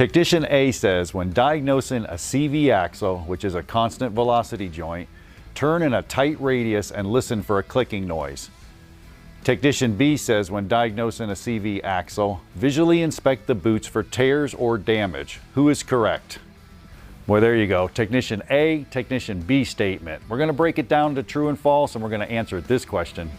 Technician A says when diagnosing a CV axle, which is a constant velocity joint, turn in a tight radius and listen for a clicking noise. Technician B says when diagnosing a CV axle, visually inspect the boots for tears or damage. Who is correct? Well, there you go. Technician A, Technician B statement. We're going to break it down to true and false, and we're going to answer this question.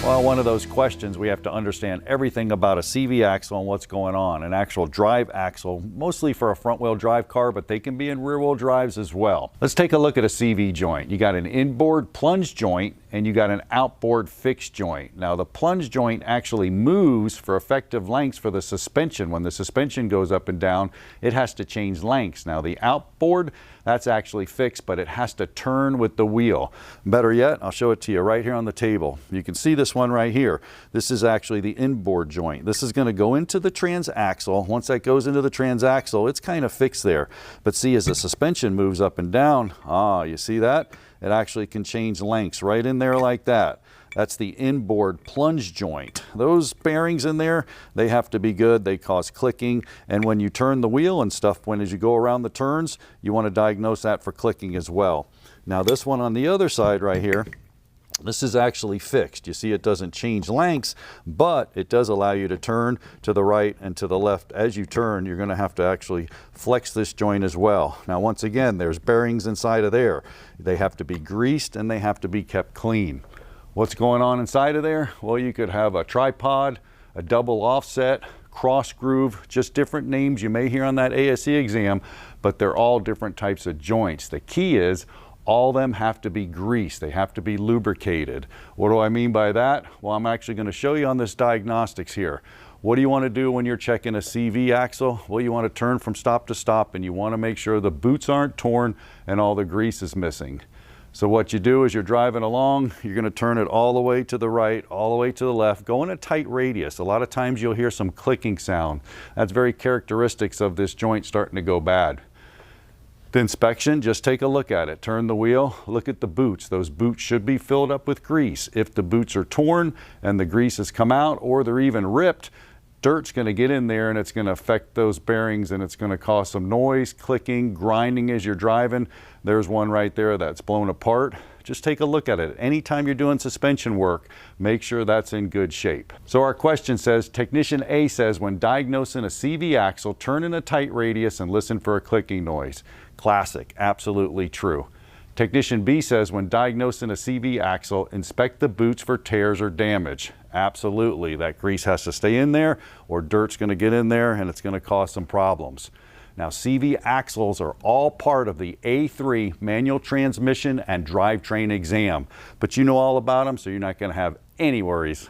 Well, one of those questions, we have to understand everything about a CV axle and what's going on. An actual drive axle, mostly for a front-wheel drive car, but they can be in rear-wheel drives as well. Let's take a look at a CV joint. You got an inboard plunge joint and you got an outboard fixed joint. Now, the plunge joint actually moves for effective lengths for the suspension. When the suspension goes up and down, it has to change lengths. Now, the outboard, that's actually fixed, but it has to turn with the wheel. Better yet, I'll show it to you right here on the table. You can see this one right here. This is actually the inboard joint. This is going to go into the transaxle. Once that goes into the transaxle, it's kind of fixed there. But see, as the suspension moves up and down, you see that? It actually can change lengths right in there like that. That's the inboard plunge joint. Those bearings in there, they have to be good. They cause clicking. And when you turn the wheel and stuff, as you go around the turns, you want to diagnose that for clicking as well. Now this one on the other side right here, this is actually fixed. You see it doesn't change lengths, but it does allow you to turn to the right and to the left. As you turn, you're going to have to actually flex this joint as well. Now, once again, there's bearings inside of there. They have to be greased and they have to be kept clean. What's going on inside of there? Well, you could have a tripod, a double offset, cross groove, just different names you may hear on that ASE exam, but they're all different types of joints. The key is all of them have to be greased. They have to be lubricated. What do I mean by that? Well, I'm actually going to show you on this diagnostics here. What do you want to do when you're checking a CV axle? Well, you want to turn from stop to stop and you want to make sure the boots aren't torn and all the grease is missing. So what you do is you're driving along, you're going to turn it all the way to the right, all the way to the left, go in a tight radius. A lot of times you'll hear some clicking sound. That's very characteristics of this joint starting to go bad. The inspection, just take a look at it. Turn the wheel, look at the boots. Those boots should be filled up with grease. If the boots are torn and the grease has come out or they're even ripped, dirt's going to get in there and it's going to affect those bearings and it's going to cause some noise, clicking, grinding as you're driving. There's one right there that's blown apart. Just take a look at it. Anytime you're doing suspension work, make sure that's in good shape. So our question says, Technician A says when diagnosing a CV axle, turn in a tight radius and listen for a clicking noise. Classic, absolutely true. Technician B says when diagnosing a CV axle, inspect the boots for tears or damage. Absolutely, that grease has to stay in there or dirt's going to get in there and it's going to cause some problems. Now, CV axles are all part of the A-2 manual transmission and drivetrain exam, but you know all about them, so you're not going to have any worries.